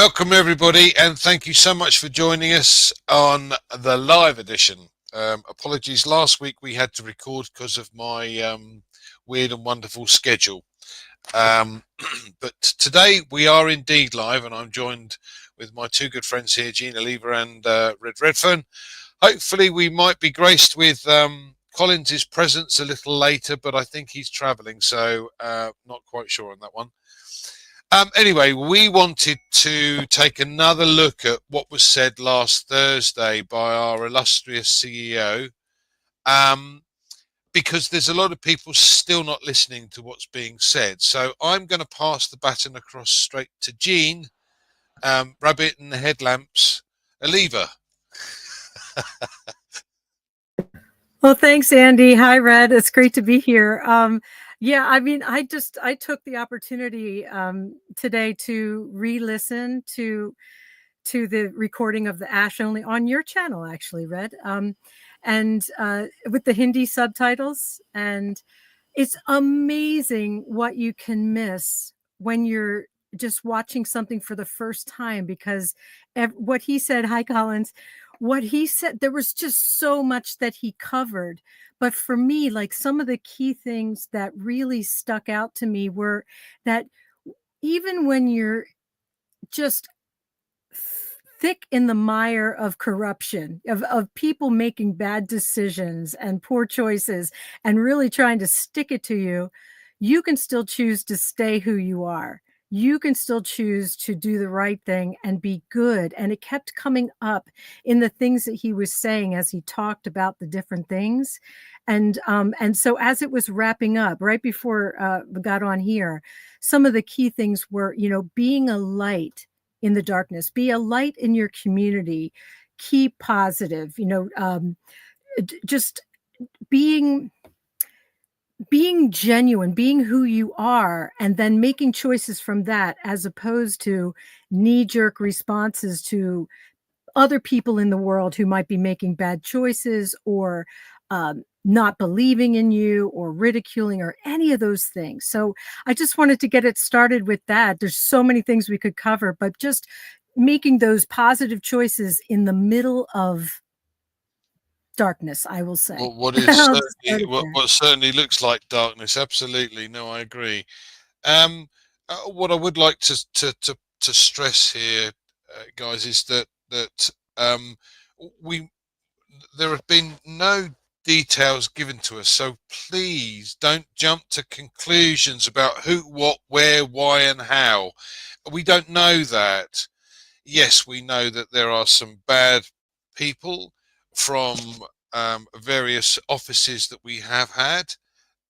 Welcome everybody, and thank you so much for joining us on the live edition. Apologies, last week we had to record because of my weird and wonderful schedule. But today we are indeed live, and I'm joined with my two good friends here, Jeanne, Alleva and Redfern. Hopefully we might be graced with Collins' presence a little later, but I think he's travelling, so not quite sure on that one. Anyway, we wanted to take another look at what was said last Thursday by our illustrious CEO, because there's a lot of people still not listening to what's being said. So I'm going to pass the baton across straight to Jeanne, Rabbit and the Headlamps, Alleva. Well, thanks, Andy. Hi, Red. It's great to be here. Yeah, I mean, I took the opportunity today to re-listen to the recording of the Ash Only on your channel, actually, Red, and with the Hindi subtitles. And it's amazing what you can miss when you're just watching something for the first time, because what he said, hi, Collins, what he said, there was just so much that he covered. But for me, like, some of the key things that really stuck out to me were that even when you're just thick in the mire of corruption, of people making bad decisions and poor choices and really trying to stick it to you, you can still choose to stay who you are. You can still choose to do the right thing and be good. And it kept coming up in the things that he was saying as he talked about the different things. And so as it was wrapping up, right before we got on here, some of the key things were, being a light in the darkness, be a light in your community, keep positive, just being genuine, being who you are, and then making choices from that, as opposed to knee-jerk responses to other people in the world who might be making bad choices, or not believing in you, or ridiculing, or any of those things. So I just wanted to get it started with that. There's so many things we could cover, but just making those positive choices in the middle of darkness, I will say. Well, what certainly looks like darkness. Absolutely, no, I agree. What I would like to stress here, guys, is that there have been no details given to us, so please don't jump to conclusions about who, what, where, why, and how. We don't know that. Yes, we know that there are some bad people from various offices that we have had,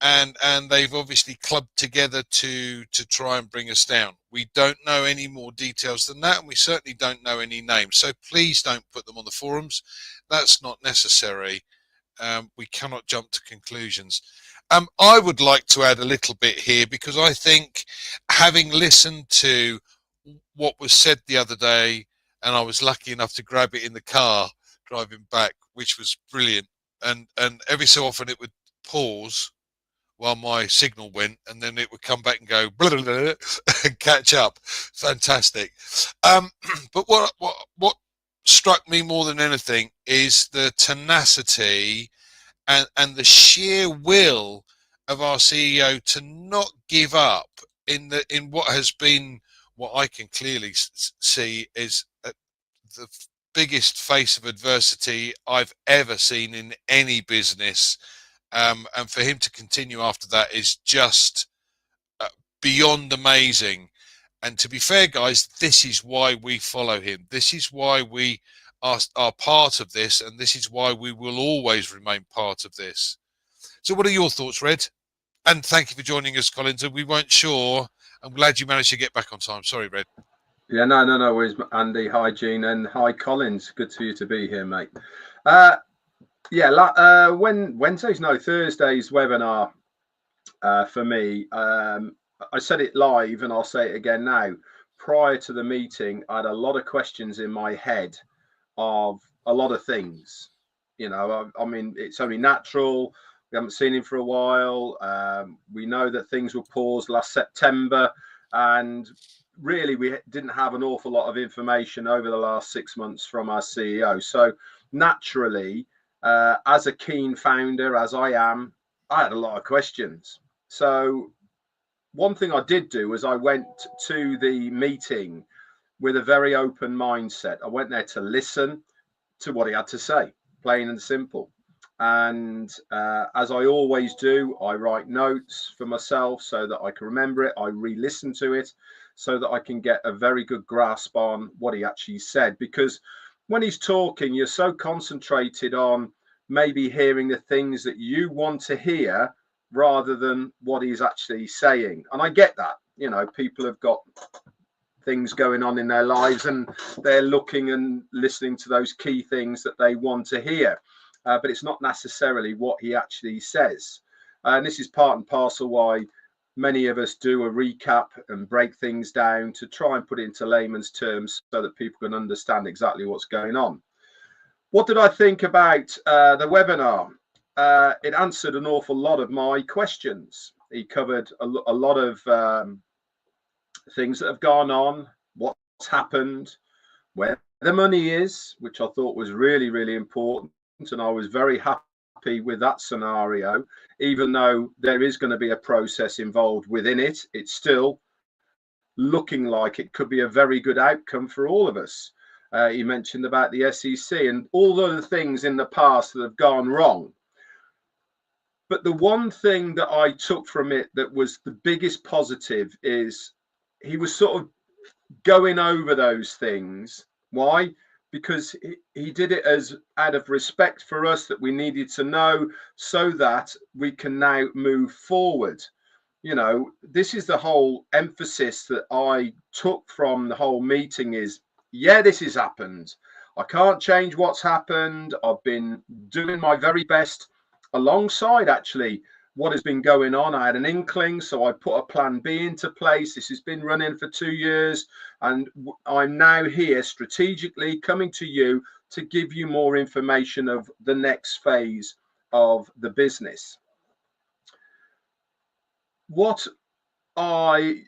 and they've obviously clubbed together to try and bring us down. We don't know any more details than that, and we certainly don't know any names, so please don't put them on the forums. That's not necessary. We cannot jump to conclusions. I would like to add a little bit here, because I think, having listened to what was said the other day, and I was lucky enough to grab it in the car driving back, which was brilliant, and every so often it would pause while my signal went, and then it would come back and go blah, blah, blah, and catch up. Fantastic. But what struck me more than anything is the tenacity and the sheer will of our CEO to not give up in what has been, what I can clearly see is the biggest face of adversity I've ever seen in any business. And for him to continue after that is just beyond amazing. And to be fair, guys, this is why we follow him. This is why we are part of this, and this is why we will always remain part of this. So what are your thoughts, Red? And thank you for joining us, Collins. We weren't sure. I'm glad you managed to get back on time. Sorry, Red. Yeah, no worries, Andy. Hi, Jeanne, and hi, Collins. Good for you to be here, mate. Thursday's webinar for me, I said it live and I'll say it again now. Prior to the meeting, I had a lot of questions in my head of a lot of things. I mean, it's only natural. We haven't seen him for a while. We know that things were paused last September, and really we didn't have an awful lot of information over the last 6 months from our CEO. So naturally, as a keen founder, as I am, I had a lot of questions. So one thing I did do was I went to the meeting with a very open mindset. I went there to listen to what he had to say, plain and simple. And as I always do, I write notes for myself so that I can remember it. I re-listen to it so that I can get a very good grasp on what he actually said. Because when he's talking, you're so concentrated on maybe hearing the things that you want to hear rather than what he's actually saying. And I get that. You know, people have got things going on in their lives and they're looking and listening to those key things that they want to hear. But it's not necessarily what he actually says. And this is part and parcel why many of us do a recap and break things down to try and put it into layman's terms so that people can understand exactly what's going on. What did I think about the webinar? It answered an awful lot of my questions. He covered a lot of things that have gone on, what's happened, where the money is, which I thought was really, really important. And I was very happy with that scenario. Even though there is going to be a process involved within it, it's still looking like it could be a very good outcome for all of us. He mentioned about the SEC and all the other things in the past that have gone wrong. But the one thing that I took from it that was the biggest positive is he was sort of going over those things. Why? Because he did it as out of respect for us that we needed to know so that we can now move forward. You know, this is the whole emphasis that I took from the whole meeting is, yeah, this has happened. I can't change what's happened. I've been doing my very best alongside actually what has been going on. I had an inkling, so I put a plan B into place. This has been running for 2 years, and I'm now here strategically coming to you to give you more information of the next phase of the business. What I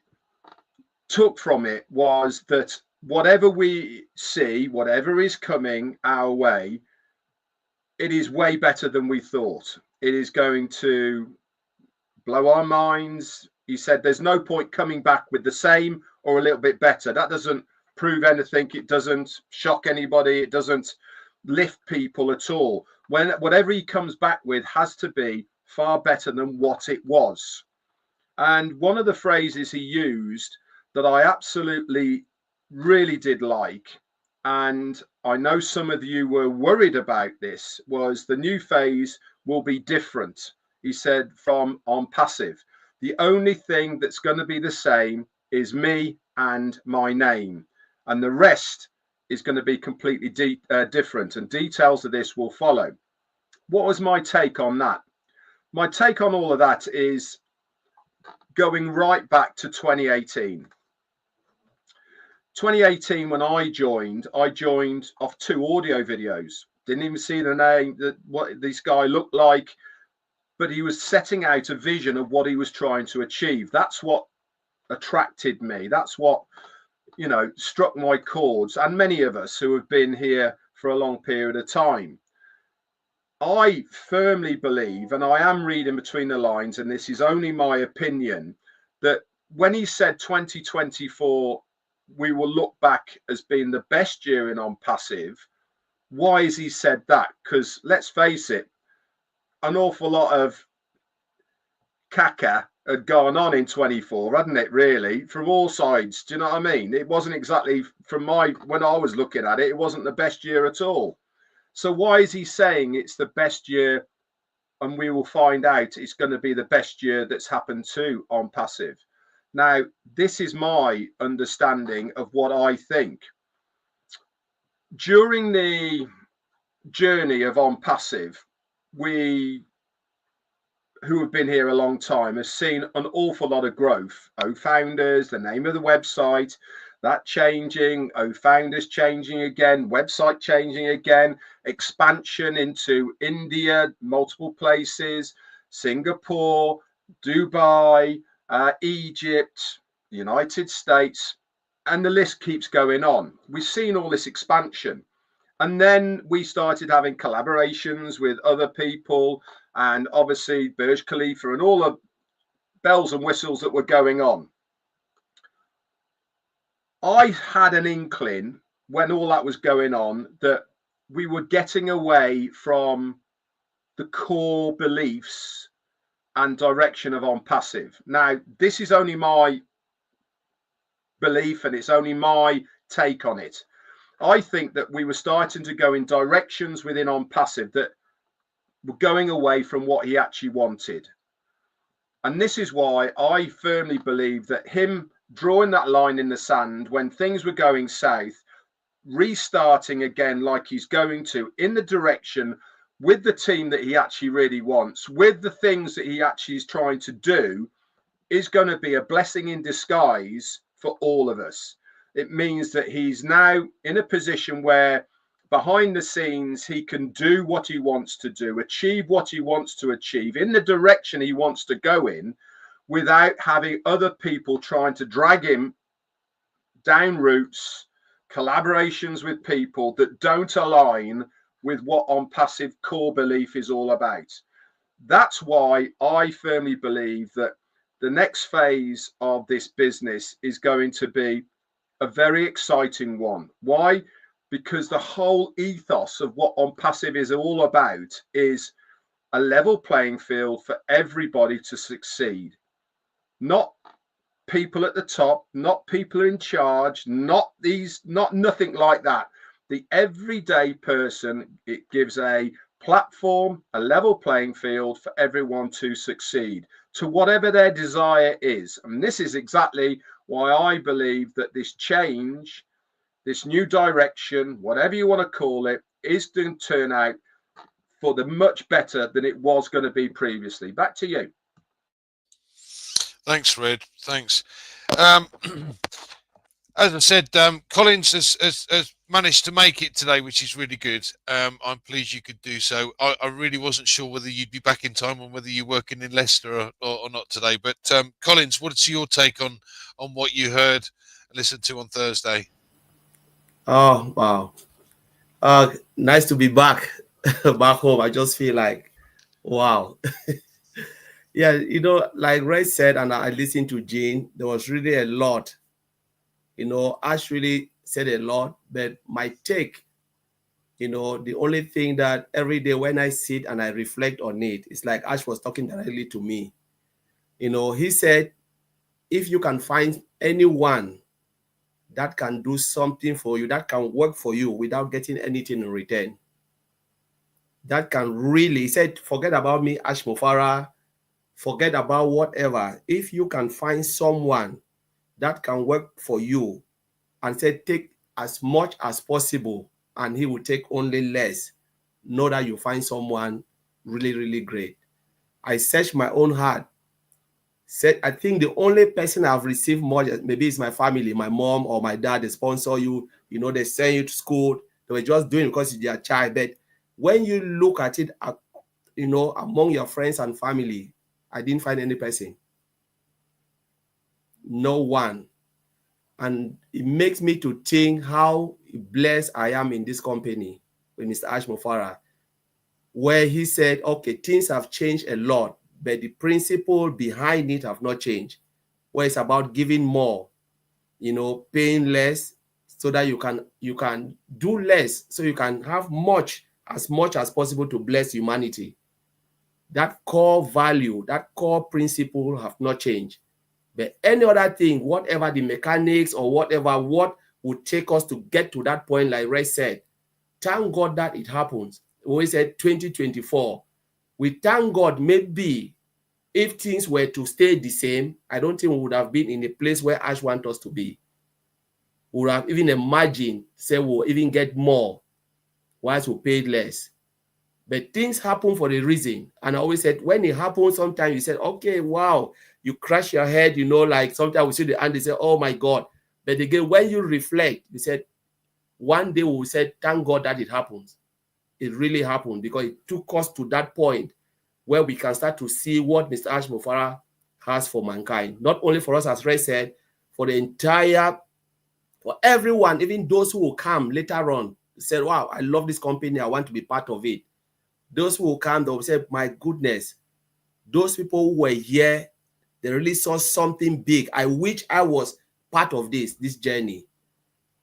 took from it was that whatever we see, whatever is coming our way, it is way better than we thought. It is going to blow our minds. He said there's no point coming back with the same or a little bit better. That doesn't prove anything. It doesn't shock anybody. It doesn't lift people at all. Whatever he comes back with has to be far better than what it was. And one of the phrases he used that I absolutely really did like, and I know some of you were worried about this, was the new phase will be different. He said from ONPASSIVE, the only thing that's going to be the same is me and my name, and the rest is going to be completely different, and details of this will follow. What was my take on that? My take on all of that is going right back to 2018. 2018, when I joined off 2 audio videos. Didn't even see the name, what this guy looked like, but he was setting out a vision of what he was trying to achieve. That's what attracted me. That's what, you know, struck my chords, and many of us who have been here for a long period of time. I firmly believe, and I am reading between the lines, and this is only my opinion, that when he said 2024, we will look back as being the best year in ONPASSIVE, why has he said that? Because let's face it, an awful lot of caca had gone on in 24, hadn't it, really, from all sides? Do you know what I mean? It wasn't exactly, from when I was looking at it, it wasn't the best year at all. So why is he saying it's the best year, and we will find out it's going to be the best year that's happened to ONPASSIVE? Now, this is my understanding of what I think. During the journey of ONPASSIVE, we who have been here a long time have seen an awful lot of growth. Founders, the name of the website, that changing, Founders changing again, website changing again, expansion into India, multiple places, Singapore, Dubai, Egypt, United States. And the list keeps going on. We've seen all this expansion. And then we started having collaborations with other people, and obviously Burj Khalifa and all the bells and whistles that were going on. I had an inkling when all that was going on that we were getting away from the core beliefs and direction of ONPASSIVE. Now, this is only my belief and it's only my take on it. I think that we were starting to go in directions within ONPASSIVE that were going away from what he actually wanted. And this is why I firmly believe that him drawing that line in the sand when things were going south, restarting again like he's going to in the direction with the team that he actually really wants, with the things that he actually is trying to do, is going to be a blessing in disguise for all of us. It means that he's now in a position where behind the scenes he can do what he wants to do, achieve what he wants to achieve in the direction he wants to go in, without having other people trying to drag him down routes, collaborations with people that don't align with what ONPASSIVE core belief is all about. That's why I firmly believe that the next phase of this business is going to be a very exciting one. Why? Because the whole ethos of what ONPASSIVE is all about is a level playing field for everybody to succeed. Not people at the top, not people in charge, not nothing like that. The everyday person, it gives a platform, a level playing field for everyone to succeed to whatever their desire is. And this is exactly why I believe that this change, this new direction, whatever you want to call it, is going to turn out for the much better than it was going to be previously. Back to you. Thanks, Red. Thanks. As I said, Collins has managed to make it today, which is really good. I'm pleased you could do so. I really wasn't sure whether you'd be back in time or whether you're working in Leicester or not today. But Collins, what's your take on what you heard and listened to on Thursday? Oh, wow. Nice to be back home. I just feel like, wow. Yeah, like Ray said, and I listened to Jeanne, there was really a lot. Ash really said a lot, but my take, the only thing that every day when I sit and I reflect on it, it's like Ash was talking directly to me. He said, if you can find anyone that can do something for you, that can work for you without getting anything in return, that can really, he said, forget about me, Ash Mufara, forget about whatever. If you can find someone that can work for you and say, take as much as possible and he will take only less, know that you find someone really, really great. I searched my own heart. Said, I think the only person I've received more, maybe it's my family, my mom or my dad, they sponsor you, they send you to school. They were just doing it because you're a child. But when you look at it, among your friends and family, I didn't find any person. No one. And it makes me to think how blessed I am in this company with Mr. Ash Mufara, where he said, okay, things have changed a lot, but the principle behind it have not changed, where it's about giving more, paying less so that you can do less, so you can have as much as possible to bless humanity. That core value, that core principle have not changed. But any other thing, whatever the mechanics or whatever, what would take us to get to that point, like Ray said, thank God that it happens. We said 2024. We thank God, maybe if things were to stay the same, I don't think we would have been in a place where Ash wants us to be. We would have even imagined, say we'll even get more, whilst we paid less. But things happen for a reason. And I always said, when it happens, sometimes you said, okay, wow, you crash your head, like sometimes we see the hand, they say, oh my God. But again, when you reflect, you said, one day we said, thank God that it happens. It really happened because it took us to that point where we can start to see what Mr. Ash Mufara has for mankind. Not only for us, as Ray said, for the entire For everyone, even those who will come later on, say, wow, I love this company, I want to be part of it. Those who will come, they'll say, my goodness, those people who were here, they really saw something big. I wish I was part of this journey.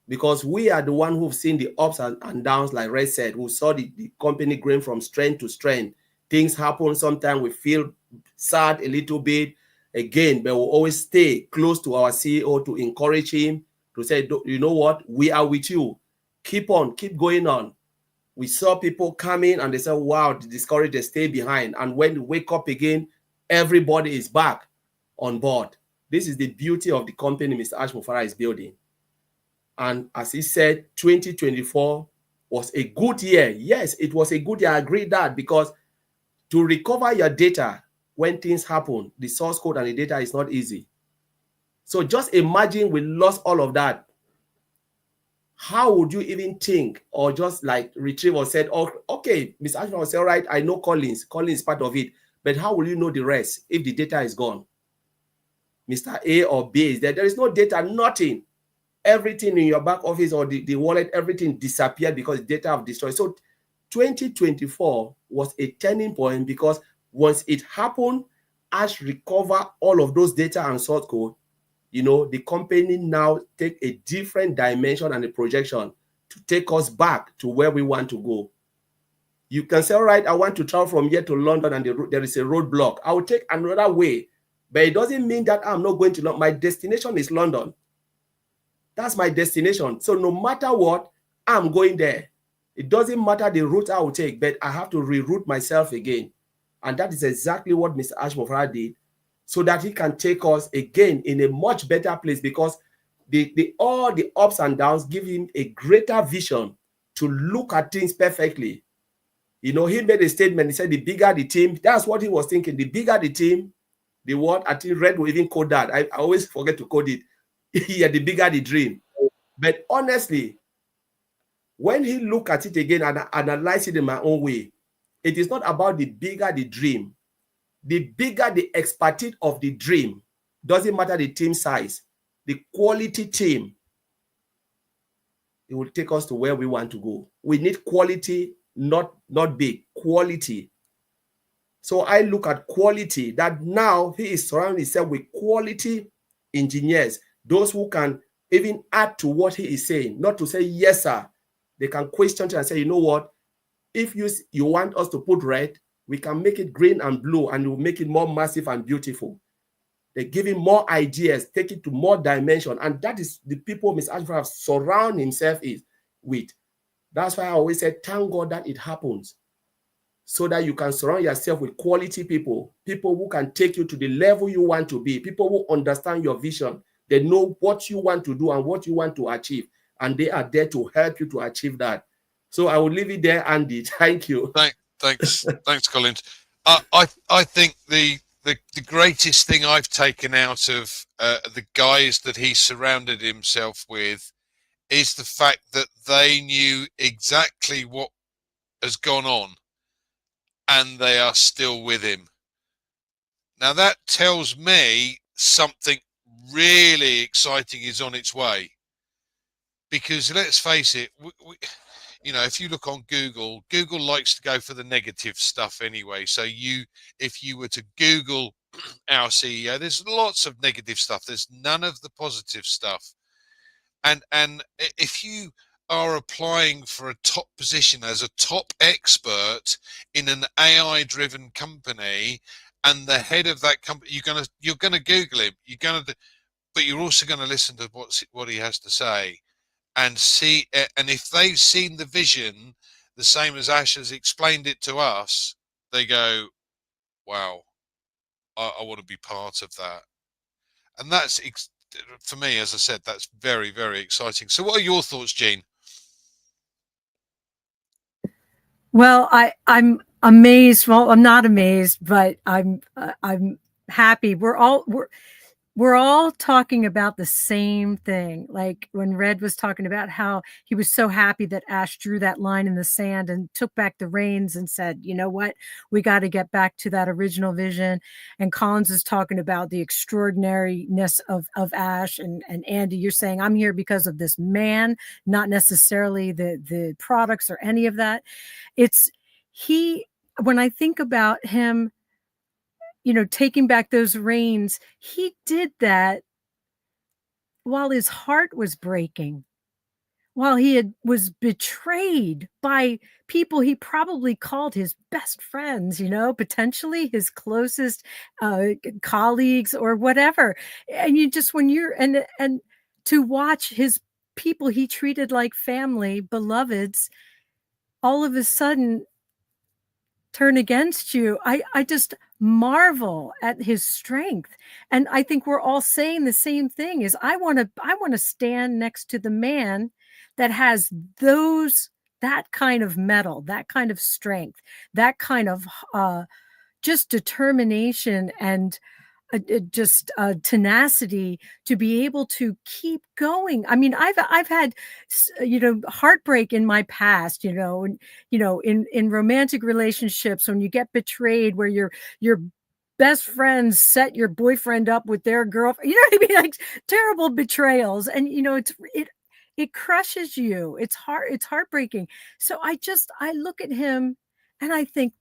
Because we are the one who've seen the ups and downs, like Red said, who saw the company growing from strength to strength. Things happen. Sometimes we feel sad a little bit. Again, but we'll always stay close to our CEO to encourage him, to say, you know what, we are with you. Keep on, keep going on. We saw people come in and they said, wow, the discouraged, they stay behind. And when they wake up again, everybody is back on board. This is the beauty of the company Mr. Ash Mufara is building. And as he said, 2024 was a good year. Yes, it was a good year. I agree that, because to recover your data when things happen, the source code and the data is not easy. So just imagine we lost all of that. How would you even think, or just like retrieve or said, oh, okay, Mr. Ashman will say, all right, I know Collins is part of it, but how will you know the rest if the data is gone? Mr. A or B is there. There is no data, nothing. Everything in your back office or the wallet, everything disappeared because data have destroyed. So 2024 was a turning point, because once it happened, Ash recover all of those data and source code, you know, the company now take a different dimension and a projection to take us back to where we want to go. You can say, all right, I want to travel from here to London and there is a roadblock. I will take another way, but it doesn't mean that I'm not going to London. My destination is London. That's my destination. So no matter what, I'm going there. It doesn't matter the route I will take, but I have to reroute myself again. And that is exactly what Mr. Ash Mufara did, so that he can take us again in a much better place, because all the ups and downs give him a greater vision to look at things perfectly. You know, he made a statement. He said, the bigger the team, that's what he was thinking. The bigger the team, the what? I think Red will even code that. I always forget to code it. Yeah, the bigger the dream. But honestly, when he look at it again and analyze it in my own way, it is not about the bigger the dream. The bigger the expertise of the dream, doesn't matter the team size, the quality team, it will take us to where we want to go. We need quality, not big, quality. So I look at quality, that now he is surrounding himself with quality engineers, those who can even add to what he is saying, not to say, yes, sir. They can question it and say, you know what, if you want us to put red, we can make it green and blue, and we'll make it more massive and beautiful. They give him more ideas, take it to more dimension. And that is the people Mr. Ashford surround himself with. That's why I always say, thank God that it happens, so that you can surround yourself with quality people, people who can take you to the level you want to be, people who understand your vision. They know what you want to do and what you want to achieve, and they are there to help you to achieve that. So I will leave it there, Andy. Thank you. Thanks, Collins. I think the greatest thing I've taken out of the guys that he surrounded himself with is the fact that they knew exactly what has gone on, and they are still with him. Now that tells me something really exciting is on its way. Because let's face it, you know, if you look on Google likes to go for the negative stuff anyway. So if you were to Google our CEO, there's lots of negative stuff. There's none of the positive stuff. And if you are applying for a top position as a top expert in an AI-driven company, and the head of that company, you're gonna Google him. But you're also gonna listen to what he has to say. And see, and if they've seen the vision, the same as Ash has explained it to us, they go, wow, I want to be part of that. And that's, for me, as I said, that's very, very exciting. So what are your thoughts, Jeanne? Well, I'm amazed. Well, I'm not amazed, but I'm happy. we're all talking about the same thing. Like when Red was talking about how he was so happy that Ash drew that line in the sand and took back the reins and said, you know what, we got to get back to that original vision. And Collins is talking about the extraordinariness of Ash. And Andy, you're saying, I'm here because of this man, not necessarily the products or any of that. When I think about him, taking back those reins, he did that while his heart was breaking, while he was betrayed by people he probably called his best friends, potentially his closest colleagues or whatever. And and to watch his people he treated like family, beloveds, all of a sudden turn against you. I just marvel at his strength. And I think we're all saying the same thing, is I want to stand next to the man that has that kind of mettle, that kind of strength, that kind of just determination and just tenacity to be able to keep going. I mean, I've had heartbreak in my past, in romantic relationships, when you get betrayed, where your best friends set your boyfriend up with their girlfriend, what I mean, like terrible betrayals, and it crushes you. It's heartbreaking. So I look at him and I think,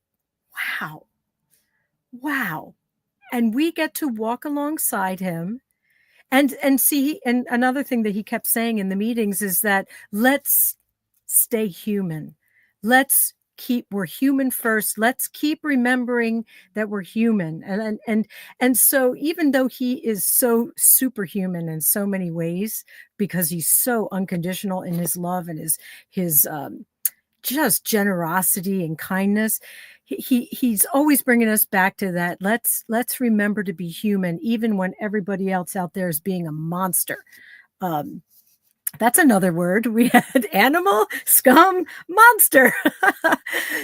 wow. And we get to walk alongside him and see. And another thing that he kept saying in the meetings is that let's stay human. We're human first. Let's keep remembering that we're human. And so even though he is so superhuman in so many ways, because he's so unconditional in his love and his just generosity and kindness, he's always bringing us back to that. Let's remember to be human, even when everybody else out there is being a monster. That's another word. We had animal, scum, monster.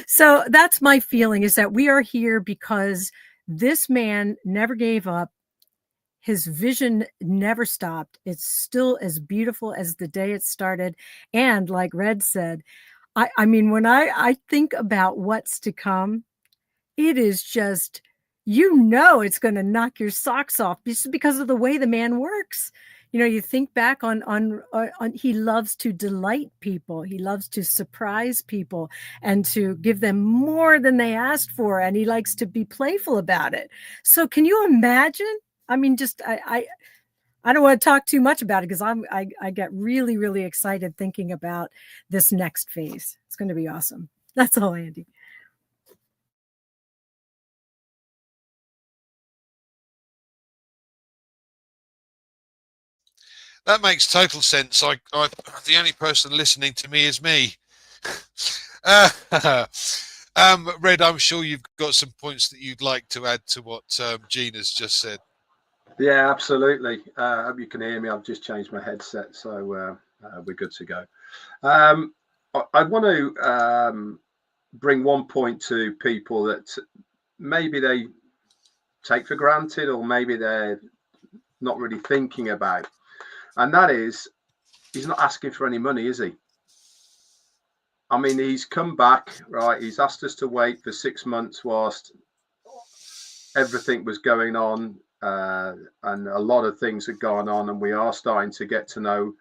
So that's my feeling, is that we are here because this man never gave up. His vision never stopped. It's still as beautiful as the day it started. And like Red said, I mean, when I think about what's to come, it is just, it's going to knock your socks off just because of the way the man works. You think back on he loves to delight people. He loves to surprise people and to give them more than they asked for. And he likes to be playful about it. So can you imagine? I mean, I don't want to talk too much about it, because I get really, really excited thinking about this next phase. It's going to be awesome. That's all, Andy. That makes total sense. The only person listening to me is me. Red, I'm sure you've got some points that you'd like to add to what Jeanne has just said. Yeah, absolutely. I hope you can hear me. I've just changed my headset, so we're good to go. I want to bring one point to people that maybe they take for granted, or maybe they're not really thinking about. And that is, he's not asking for any money, is he? I mean, he's come back, right? He's asked us to wait for 6 months whilst everything was going on, and a lot of things had gone on, and we are starting to get to know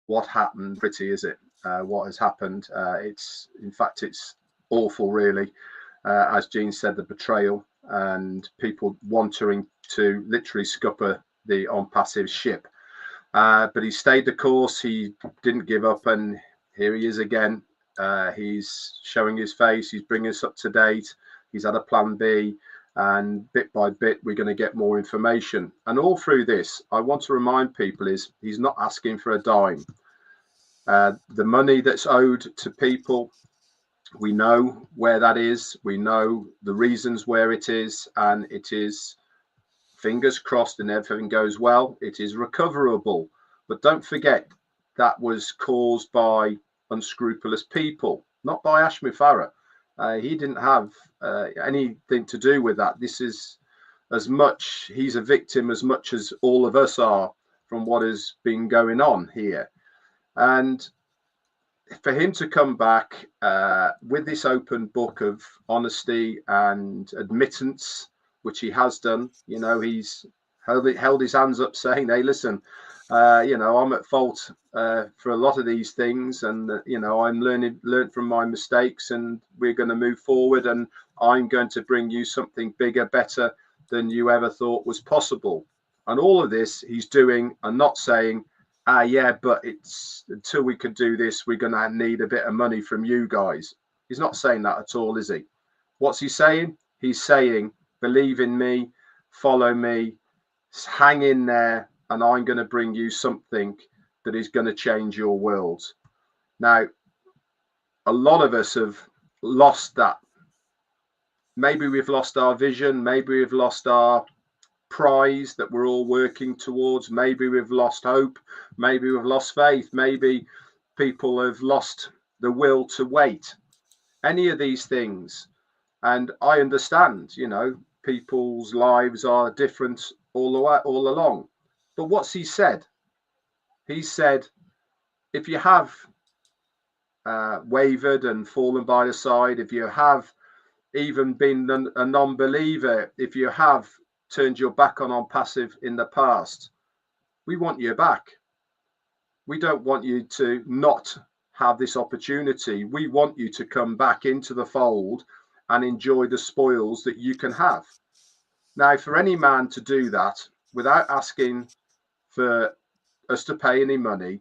what happened. Pretty, is it? What has happened? It's awful, really. As Jeanne said, the betrayal and people wanting to literally scupper the ONPASSIVE ship. But he stayed the course. He didn't give up, and here he is again. He's showing his face. He's bringing us up to date. He's had a plan B, and bit by bit, we're going to get more information. And all through this, I want to remind people is he's not asking for a dime. The money that's owed to people, we know where that is. We know the reasons where it is, and it is, fingers crossed and everything goes well, it is recoverable. But don't forget, that was caused by unscrupulous people, not by Ashmi Farah. He didn't have anything to do with that. This is as much, he's a victim as much as all of us are from what has been going on here. And for him to come back with this open book of honesty and admittance, which he has done, you know, he's held his hands up saying, hey, listen, you know, I'm at fault for a lot of these things, and you know, I'm learned from my mistakes, and we're going to move forward, and I'm going to bring you something bigger, better than you ever thought was possible. And all of this he's doing and not saying, yeah, but it's until we can do this, we're going to need a bit of money from you guys. He's not saying that at all, is he? What's he saying? He's saying, believe in me, follow me, hang in there, and I'm going to bring you something that is going to change your world. Now, a lot of us have lost that. Maybe we've lost our vision. Maybe we've lost our prize that we're all working towards. Maybe we've lost hope. Maybe we've lost faith. Maybe people have lost the will to wait. Any of these things. And I understand, you know, people's lives are different all along. But what's he said? He said, if you have wavered and fallen by the side, if you have even been a non-believer, if you have turned your back on ONPASSIVE in the past, we want you back. We don't want you to not have this opportunity. We want you to come back into the fold and enjoy the spoils that you can have. Now, for any man to do that without asking for us to pay any money,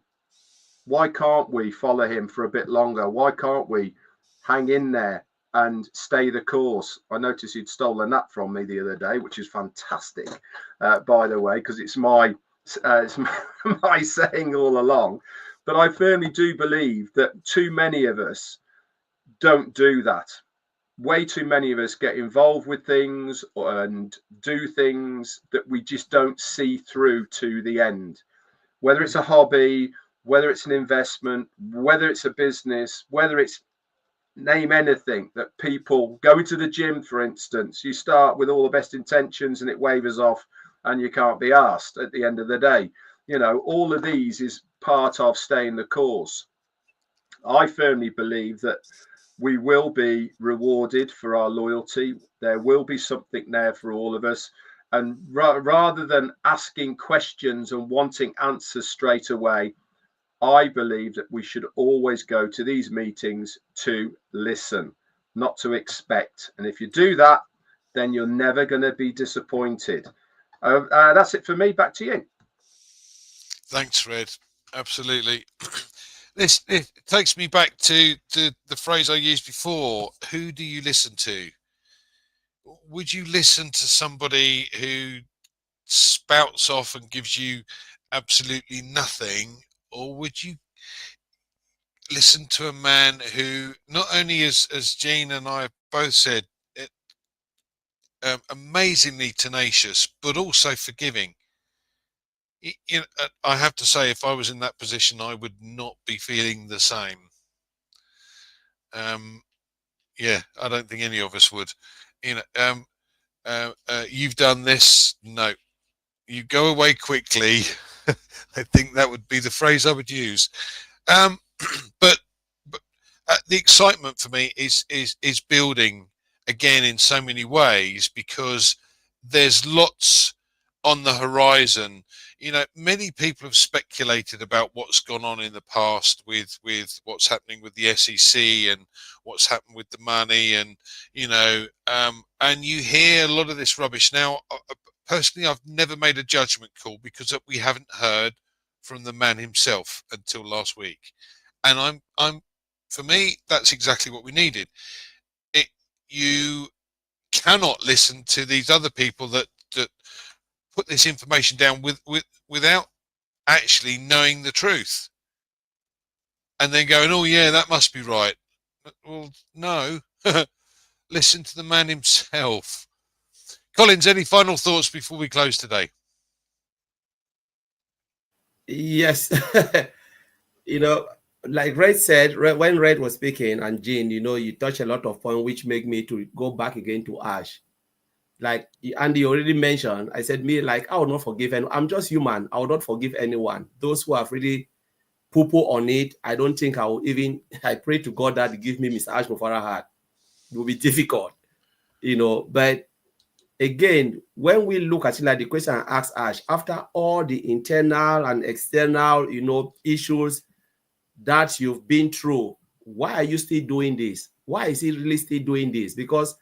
why can't we follow him for a bit longer? Why can't we hang in there and stay the course? I noticed he'd stolen that from me the other day, which is fantastic, by the way, because it's my saying all along. But I firmly do believe that too many of us don't do that. Way too many of us get involved with things and do things that we just don't see through to the end. Whether it's a hobby, whether it's an investment, whether it's a business, whether it's name anything that people go into the gym, for instance, you start with all the best intentions and it wavers off and you can't be asked at the end of the day. You know, all of these is part of staying the course. I firmly believe that we will be rewarded for our loyalty. There will be something there for all of us. And rather than asking questions and wanting answers straight away, I believe that we should always go to these meetings to listen, not to expect. And if you do that, then you're never going to be disappointed. That's it for me. Back to you. Thanks, Red. Absolutely. It takes me back to the phrase I used before. Who do you listen to? Would you listen to somebody who spouts off and gives you absolutely nothing, or would you listen to a man who not only, as Jeanne and I both said, amazingly tenacious, but also forgiving? You know, I have to say, if I was in that position, I would not be feeling the same. Yeah, I don't think any of us would. You know, you've done this. No, you go away quickly. I think that would be the phrase I would use. But the excitement for me is building again in so many ways, because there's lots on the horizon. You know, many people have speculated about what's gone on in the past with what's happening with the SEC and what's happened with the money, and you know, and you hear a lot of this rubbish. Now, personally, I've never made a judgment call because we haven't heard from the man himself until last week, and I'm for me, that's exactly what we needed. You cannot listen to these other people that put this information down without actually knowing the truth, and then going, oh yeah, that must be right. Well, no. Listen to the man himself. Collins, any final thoughts before we close today? Yes. You know, like Red said, when Red was speaking, and Jeanne, you know, you touch a lot of points which make me to go back again to Ash. Like Andy already mentioned, I said, me, like, I will not forgive anyone. I'm just human. I will not forgive anyone. Those who have really poo-poo on it, I don't think I will even, I pray to God that he give me Mr. Ash Mufara heart. It will be difficult, you know. But again, when we look at it, like the question I asked Ash, after all the internal and external, you know, issues that you've been through, why are you still doing this? Why is he really still doing this? Because,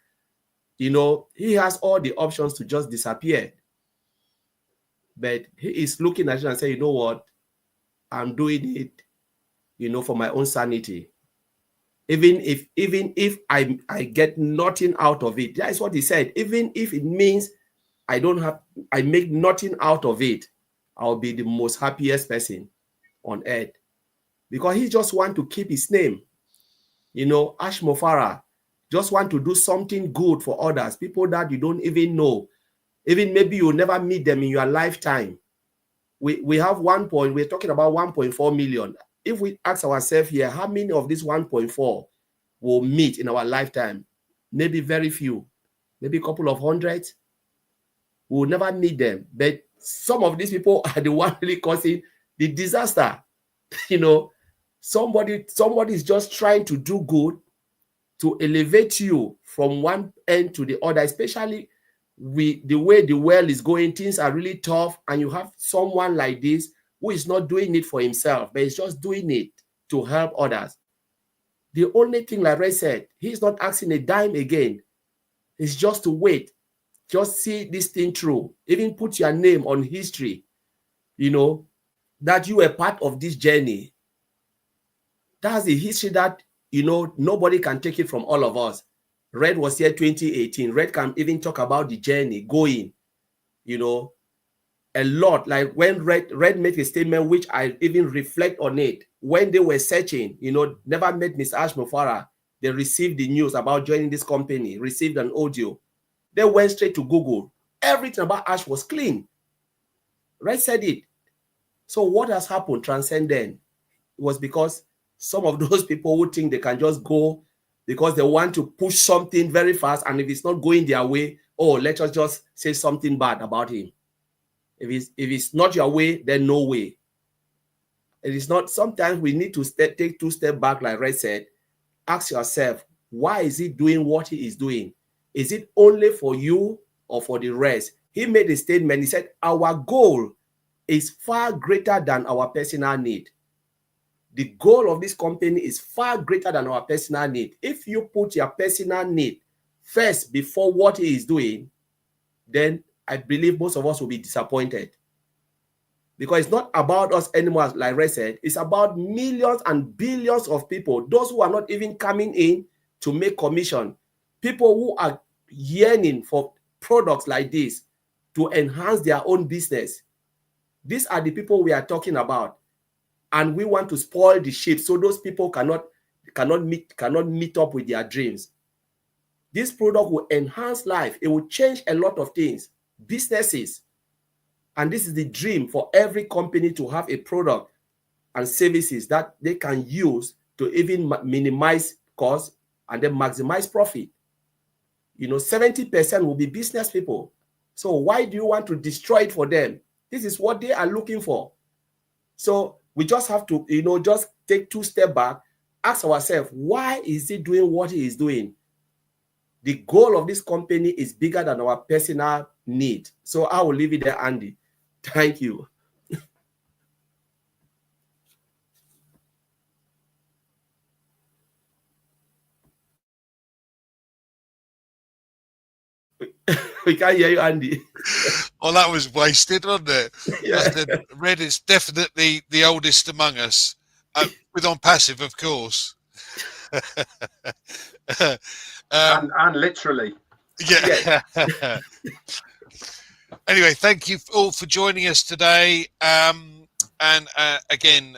you know, he has all the options to just disappear. But he is looking at it and saying, you know what? I'm doing it, you know, for my own sanity. Even if I get nothing out of it. That is what he said. Even if it means I make nothing out of it, I'll be the most happiest person on earth. Because he just want to keep his name. You know, Ash Mofara just want to do something good for others, people that you don't even know. Even maybe you'll never meet them in your lifetime. We have we're talking about 1.4 million. If we ask ourselves here, how many of this 1.4 will meet in our lifetime? Maybe very few, maybe a couple of hundreds. We'll never meet them. But some of these people are the one really causing the disaster. You know, somebody is just trying to do good to elevate you from one end to the other, especially with the way the world is going. Things are really tough, and you have someone like this who is not doing it for himself, but is just doing it to help others. The only thing, like Ray said, he's not asking a dime again. It's just to wait, just see this thing through, even put your name on history, you know, that you were part of this journey. That's the history that, you know, nobody can take it from all of us. Red was here 2018. Red can even talk about the journey going, you know, a lot. Like when Red made a statement, which I even reflect on it. When they were searching, you know, never met Miss Ash Mufara. They received the news about joining this company, received an audio. They went straight to Google. Everything about Ash was clean. Red said it. So what has happened transcendent? It was because some of those people who think they can just go because they want to push something very fast, and if it's not going their way, oh, let us just say something bad about him. If it's not your way, then no way. It is not. Sometimes we need to take 2 steps back, like Red said. Ask yourself, why is he doing what he is doing? Is it only for you or for the rest? He made a statement. He said, our goal is far greater than our personal need. The goal of this company is far greater than our personal need. If you put your personal need first before what he is doing, then I believe most of us will be disappointed. Because it's not about us anymore, like Ray said. It's about millions and billions of people, those who are not even coming in to make commission, people who are yearning for products like this to enhance their own business. These are the people we are talking about. And we want to spoil the ship so those people cannot meet up with their dreams. This product will enhance life. It will change a lot of things, businesses. And this is the dream for every company, to have a product and services that they can use to even minimize costs and then maximize profit. You know, 70% will be business people. So why do you want to destroy it for them? This is what they are looking for. So we just have to, you know, just take 2 steps back, ask ourselves, why is he doing what he is doing? The goal of this company is bigger than our personal need. So I will leave it there, Andy. Thank you. We can't hear you, Andy. Well, that was wasted, wasn't it? Yeah. I said, Red is definitely the oldest among us, with ONPASSIVE, of course. And literally. Yeah. Anyway, thank you all for joining us today. And again,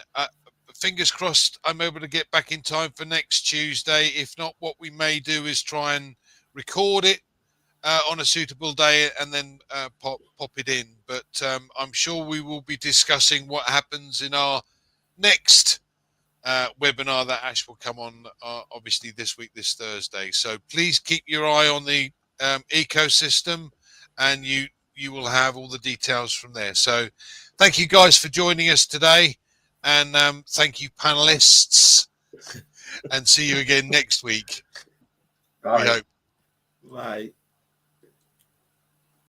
fingers crossed I'm able to get back in time for next Tuesday. If not, what we may do is try and record it on a suitable day and then pop it in. But I'm sure we will be discussing what happens in our next webinar that Ash will come on, obviously this week, this Thursday. So please keep your eye on the ecosystem, and you will have all the details from there. So thank you guys for joining us today, and thank you panelists, and see you again next week. Bye. We hope. Bye.